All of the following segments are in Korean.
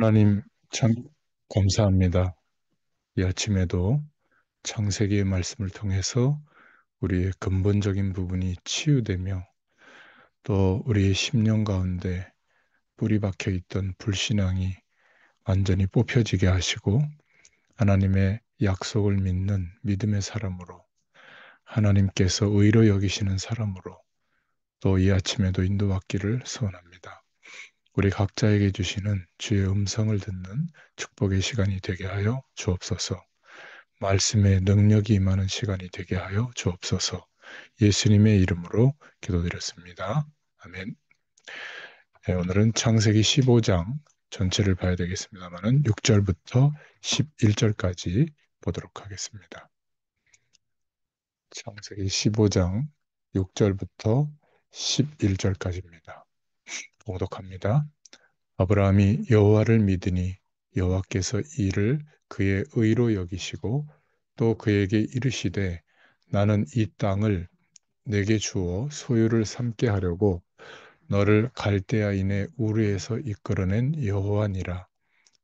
하나님 참 감사합니다. 이 아침에도 창세기의 말씀을 통해서 우리의 근본적인 부분이 치유되며 또 우리의 심령 가운데 뿌리 박혀 있던 불신앙이 완전히 뽑혀지게 하시고 하나님의 약속을 믿는 믿음의 사람으로 하나님께서 의로 여기시는 사람으로 또 이 아침에도 인도받기를 소원합니다. 우리 각자에게 주시는 주의 음성을 듣는 축복의 시간이 되게 하여 주옵소서. 말씀의 능력이 임하는 시간이 되게 하여 주옵소서. 예수님의 이름으로 기도드렸습니다. 아멘. 네, 오늘은 창세기 15장 전체를 봐야 되겠습니다만은 6절부터 11절까지 보도록 하겠습니다. 창세기 15장 6절부터 11절까지입니다. 봉독합니다. 아브라함이 여호와를 믿으니 여호와께서 이를 그의 의로 여기시고 또 그에게 이르시되 나는 이 땅을 내게 주어 소유를 삼게 하려고 너를 갈대아인의 우르에서 이끌어낸 여호와니라.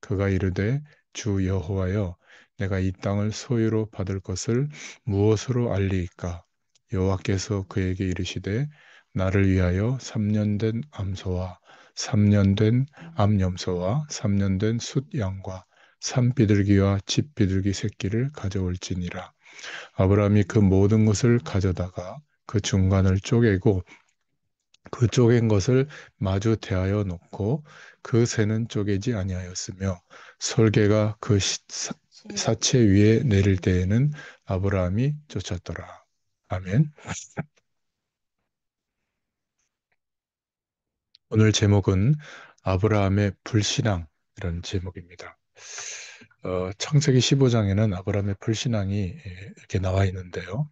그가 이르되 주 여호와여 내가 이 땅을 소유로 받을 것을 무엇으로 알리이까? 여호와께서 그에게 이르시되 나를 위하여 3년 된 암소와 3년 된 암염소와 3년 된 숫양과 산비둘기와 집비둘기 새끼를 가져올지니라. 아브라함이 그 모든 것을 가져다가 그 중간을 쪼개고 그 쪼갠 것을 마주 대하여 놓고 그 새는 쪼개지 아니하였으며 솔개가 그 사체 위에 내릴 때에는 아브라함이 쫓았더라. 아멘. 오늘 제목은 아브라함의 불신앙이라는 제목입니다. 창세기 15장에는 아브라함의 불신앙이 이렇게 나와 있는데요.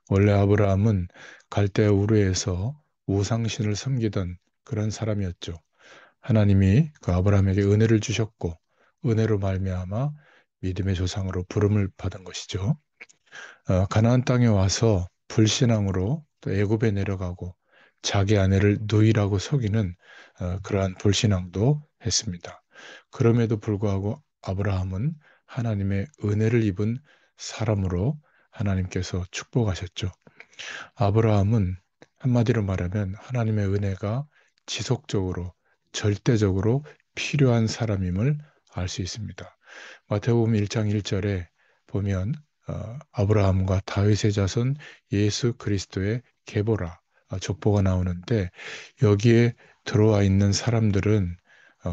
원래 아브라함은 갈대아 우르에서 우상신을 섬기던 그런 사람이었죠. 하나님이 그 아브라함에게 은혜를 주셨고 은혜로 말미암아 믿음의 조상으로 부름을 받은 것이죠. 가나안 땅에 와서 불신앙으로 또 애굽에 내려가고 자기 아내를 누이라고 속이는 그러한 불신앙도 했습니다. 그럼에도 불구하고 아브라함은 하나님의 은혜를 입은 사람으로 하나님께서 축복하셨죠. 아브라함은 한마디로 말하면 하나님의 은혜가 지속적으로 절대적으로 필요한 사람임을 알 수 있습니다. 마태복음 1장 1절에 보면 아브라함과 다윗의 자손 예수 그리스도의 계보라 족보가 나오는데 여기에 들어와 있는 사람들은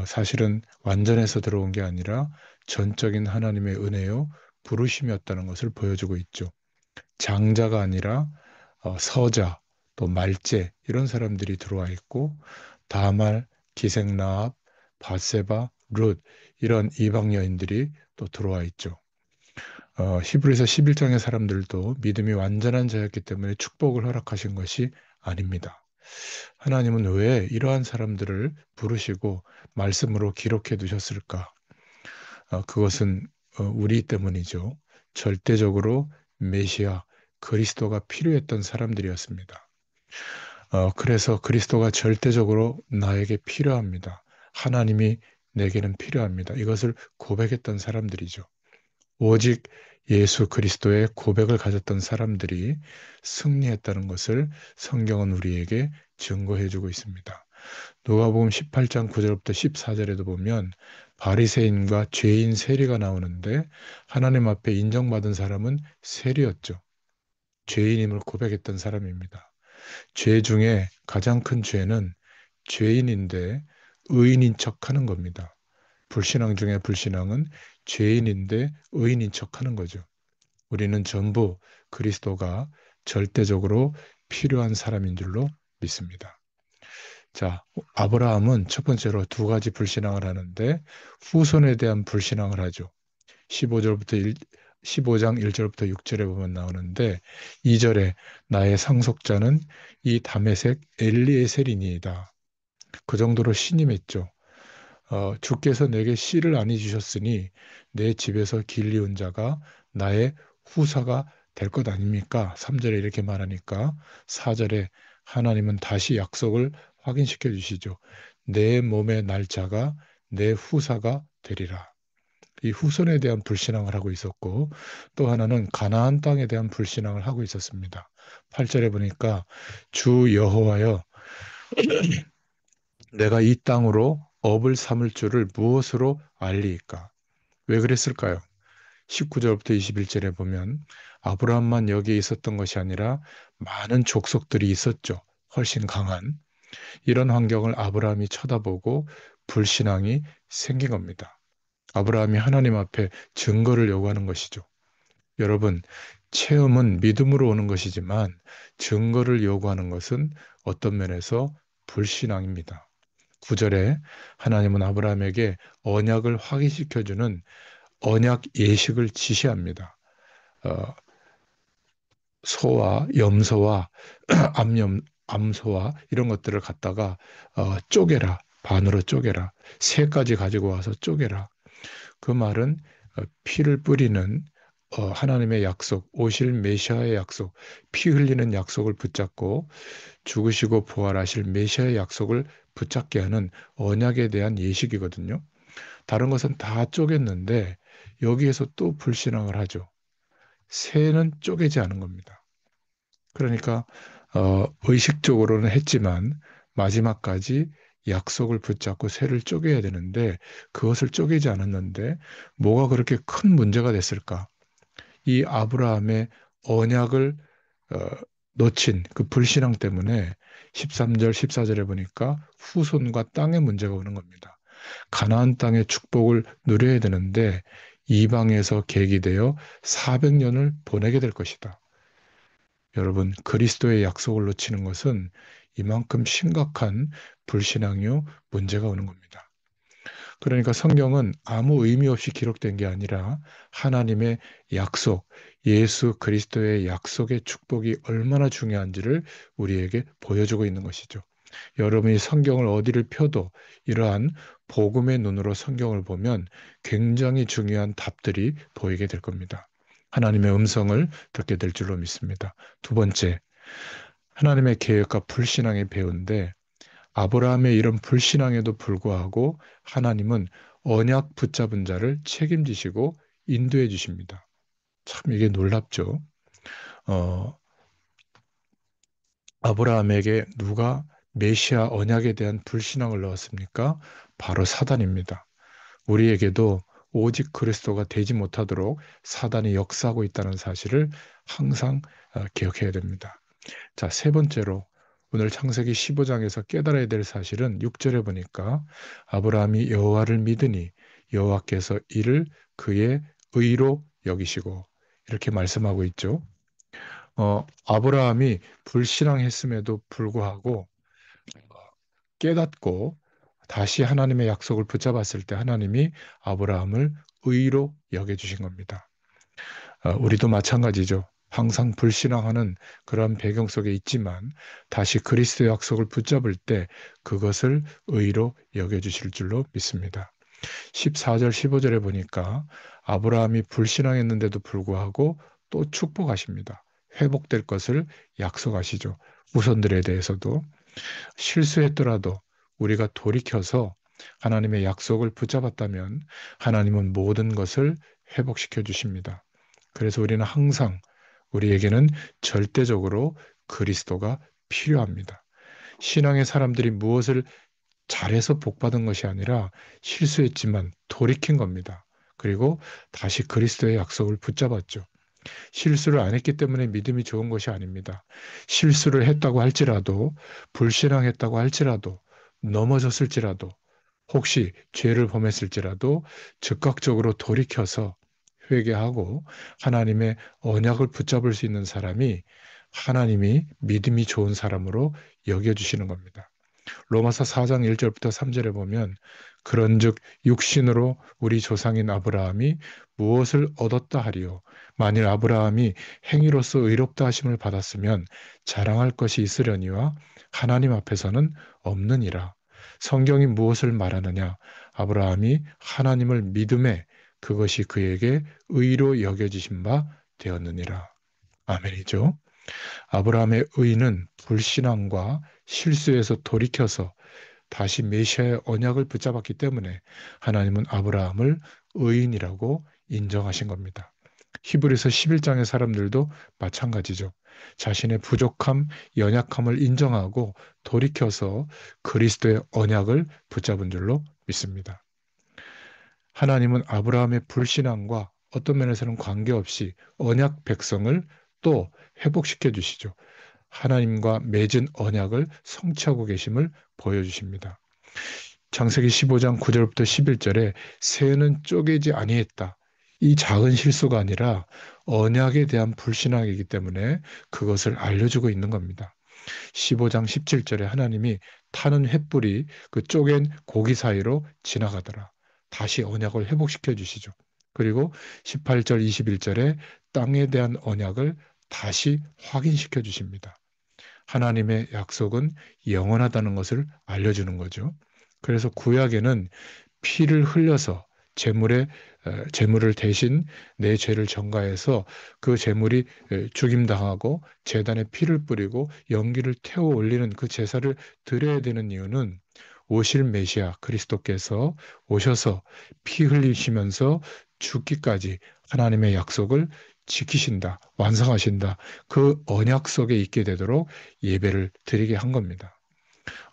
사실은 완전해서 들어온 게 아니라 전적인 하나님의 은혜요 부르심이었다는 것을 보여주고 있죠. 장자가 아니라 서자, 또 말제 이런 사람들이 들어와 있고 다말, 기생라합, 바세바, 룻 이런 이방 여인들이 또 들어와 있죠. 히브리서 11장의 사람들도 믿음이 완전한 자였기 때문에 축복을 허락하신 것이 아닙니다. 하나님은 왜 이러한 사람들을 부르시고 말씀으로 기록해 두셨을까? 그것은 우리 때문이죠. 절대적으로 메시아 그리스도가 필요했던 사람들이었습니다. 그래서 그리스도가 절대적으로 나에게 필요합니다. 하나님이 내게는 필요합니다. 이것을 고백했던 사람들이죠. 오직 예수 그리스도의 고백을 가졌던 사람들이 승리했다는 것을 성경은 우리에게 증거해 주고 있습니다. 누가복음 18장 9절부터 14절에도 보면 바리새인과 죄인 세리가 나오는데 하나님 앞에 인정받은 사람은 세리였죠. 죄인임을 고백했던 사람입니다. 죄 중에 가장 큰 죄는 죄인인데 의인인 척하는 겁니다. 불신앙 중에 불신앙은 죄인인데 의인인 척하는 거죠. 우리는 전부 그리스도가 절대적으로 필요한 사람인 줄로 믿습니다. 자, 아브라함은 첫 번째로 두 가지 불신앙을 하는데 후손에 대한 불신앙을 하죠. 15절부터 15장 1절부터 6절에 보면 나오는데 2절에 나의 상속자는 이 다메섹 엘리에셀이니이다. 그 정도로 신임했죠. 주께서 내게 씨를 아니 주셨으니 내 집에서 길리운 자가 나의 후사가 될 것 아닙니까? 3절에 이렇게 말하니까 4절에 하나님은 다시 약속을 확인시켜 주시죠. 내 몸의 날짜가 내 후사가 되리라. 이 후손에 대한 불신앙을 하고 있었고 또 하나는 가나안 땅에 대한 불신앙을 하고 있었습니다. 8절에 보니까 주 여호와여 내가 이 땅으로 업을 삼을 줄을 무엇으로 알리이까? 왜 그랬을까요? 19절부터 21절에 보면 아브라함만 여기에 있었던 것이 아니라 많은 족속들이 있었죠. 훨씬 강한. 이런 환경을 아브라함이 쳐다보고 불신앙이 생긴 겁니다. 아브라함이 하나님 앞에 증거를 요구하는 것이죠. 여러분, 체험은 믿음으로 오는 것이지만 증거를 요구하는 것은 어떤 면에서 불신앙입니다. 9절에 하나님은 아브라함에게 언약을 확인시켜주는 언약 예식을 지시합니다. 어, 소와 염소와 암소와 이런 것들을 갖다가 쪼개라. 반으로 쪼개라. 세 가지 가지고 와서 쪼개라. 그 말은 피를 뿌리는 하나님의 약속, 오실 메시아의 약속, 피 흘리는 약속을 붙잡고 죽으시고 부활하실 메시아의 약속을 붙잡게 하는 언약에 대한 예식이거든요. 다른 것은 다 쪼갰는데 여기에서 또 불신앙을 하죠. 새는 쪼개지 않은 겁니다. 그러니까 의식적으로는 했지만 마지막까지 약속을 붙잡고 새를 쪼개야 되는데 그것을 쪼개지 않았는데 뭐가 그렇게 큰 문제가 됐을까? 이 아브라함의 언약을 어, 놓친 그 불신앙 때문에 13절, 14절에 보니까 후손과 땅의 문제가 오는 겁니다. 가나안 땅의 축복을 누려야 되는데 이방에서 계기되어 400년을 보내게 될 것이다. 여러분, 그리스도의 약속을 놓치는 것은 이만큼 심각한 불신앙이요 문제가 오는 겁니다. 그러니까 성경은 아무 의미 없이 기록된 게 아니라 하나님의 약속, 예수 그리스도의 약속의 축복이 얼마나 중요한지를 우리에게 보여주고 있는 것이죠. 여러분이 성경을 어디를 펴도 이러한 복음의 눈으로 성경을 보면 굉장히 중요한 답들이 보이게 될 겁니다. 하나님의 음성을 듣게 될 줄로 믿습니다. 두 번째, 하나님의 계획과 불신앙의 배우인데 아브라함의 이런 불신앙에도 불구하고 하나님은 언약 붙잡은 자를 책임지시고 인도해 주십니다. 참 이게 놀랍죠. 어, 아브라함에게 누가 메시아 언약에 대한 불신앙을 넣었습니까? 바로 사단입니다. 우리에게도 오직 그리스도가 되지 못하도록 사단이 역사하고 있다는 사실을 항상 기억해야 됩니다. 자, 세 번째로 오늘 창세기 15장에서 깨달아야 될 사실은 6절에 보니까 아브라함이 여호와를 믿으니 여호와께서 이를 그의 의로 여기시고 이렇게 말씀하고 있죠. 아브라함이 불신앙했음에도 불구하고 깨닫고 다시 하나님의 약속을 붙잡았을 때 하나님이 아브라함을 의로 여겨주신 겁니다. 우리도 마찬가지죠. 항상 불신앙하는 그런 배경 속에 있지만 다시 그리스도의 약속을 붙잡을 때 그것을 의로 여겨주실 줄로 믿습니다. 14절, 15절에 보니까 아브라함이 불신앙했는데도 불구하고 또 축복하십니다. 회복될 것을 약속하시죠. 후손들에 대해서도. 실수했더라도 우리가 돌이켜서 하나님의 약속을 붙잡았다면 하나님은 모든 것을 회복시켜 주십니다. 그래서 우리는 항상 우리에게는 절대적으로 그리스도가 필요합니다. 신앙의 사람들이 무엇을 잘해서 복받은 것이 아니라 실수했지만 돌이킨 겁니다. 그리고 다시 그리스도의 약속을 붙잡았죠. 실수를 안 했기 때문에 믿음이 좋은 것이 아닙니다. 실수를 했다고 할지라도, 불신앙했다고 할지라도, 넘어졌을지라도, 혹시 죄를 범했을지라도 즉각적으로 돌이켜서 회개하고 하나님의 언약을 붙잡을 수 있는 사람이 하나님이 믿음이 좋은 사람으로 여겨주시는 겁니다. 로마서 4장 1절부터 3절에 보면 그런즉 육신으로 우리 조상인 아브라함이 무엇을 얻었다 하리요 만일 아브라함이 행위로서 의롭다 하심을 받았으면 자랑할 것이 있으려니와 하나님 앞에서는 없느니라. 성경이 무엇을 말하느냐? 아브라함이 하나님을 믿음에 그것이 그에게 의로 여겨지신 바 되었느니라. 아멘이죠. 아브라함의 의는 불신앙과 실수에서 돌이켜서 다시 메시아의 언약을 붙잡았기 때문에 하나님은 아브라함을 의인이라고 인정하신 겁니다. 히브리서 11장의 사람들도 마찬가지죠. 자신의 부족함, 연약함을 인정하고 돌이켜서 그리스도의 언약을 붙잡은 줄로 믿습니다. 하나님은 아브라함의 불신앙과 어떤 면에서는 관계없이 언약 백성을 또 회복시켜 주시죠. 하나님과 맺은 언약을 성취하고 계심을 보여주십니다. 창세기 15장 9절부터 11절에 새는 쪼개지 아니했다. 이 작은 실수가 아니라 언약에 대한 불신앙이기 때문에 그것을 알려주고 있는 겁니다. 15장 17절에 하나님이 타는 횃불이 그 쪼갠 고기 사이로 지나가더라. 다시 언약을 회복시켜 주시죠. 그리고 18절, 21절에 땅에 대한 언약을 다시 확인시켜 주십니다. 하나님의 약속은 영원하다는 것을 알려주는 거죠. 그래서 구약에는 피를 흘려서 제물을 대신 내 죄를 전가해서 그 제물이 죽임당하고 제단에 피를 뿌리고 연기를 태워 올리는 그 제사를 드려야 되는 이유는 오실 메시아 그리스도께서 오셔서 피 흘리시면서 죽기까지 하나님의 약속을 지키신다, 완성하신다. 그 언약 속에 있게 되도록 예배를 드리게 한 겁니다.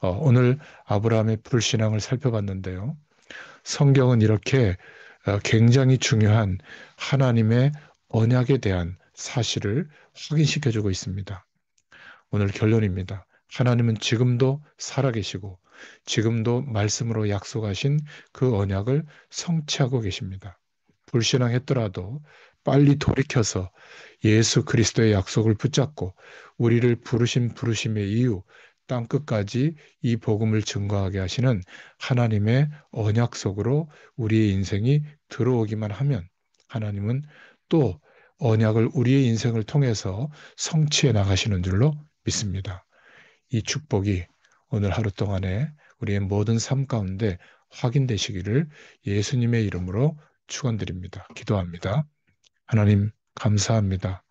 오늘 아브라함의 불신앙을 살펴봤는데요. 성경은 이렇게 굉장히 중요한 하나님의 언약에 대한 사실을 확인시켜주고 있습니다. 오늘 결론입니다. 하나님은 지금도 살아계시고 지금도 말씀으로 약속하신 그 언약을 성취하고 계십니다. 불신앙했더라도 빨리 돌이켜서 예수 그리스도의 약속을 붙잡고 우리를 부르신 부르심의 이유, 땅 끝까지 이 복음을 증거하게 하시는 하나님의 언약 속으로 우리의 인생이 들어오기만 하면 하나님은 또 언약을 우리의 인생을 통해서 성취해 나가시는 줄로 믿습니다. 이 축복이 오늘 하루 동안에 우리의 모든 삶 가운데 확인되시기를 예수님의 이름으로 축원드립니다. 기도합니다. 하나님 감사합니다.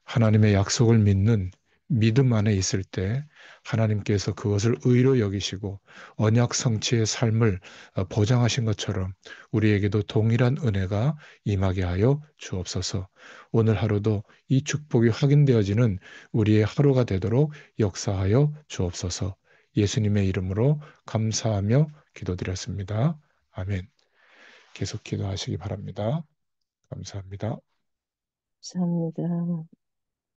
하나님의 약속을 믿는 믿음 안에 있을 때 하나님께서 그것을 의로 여기시고 언약 성취의 삶을 보장하신 것처럼 우리에게도 동일한 은혜가 임하게 하여 주옵소서. 오늘 하루도 이 축복이 확인되어지는 우리의 하루가 되도록 역사하여 주옵소서. 예수님의 이름으로 감사하며 기도드렸습니다. 아멘. 계속 기도하시기 바랍니다. 감사합니다. 감사합니다.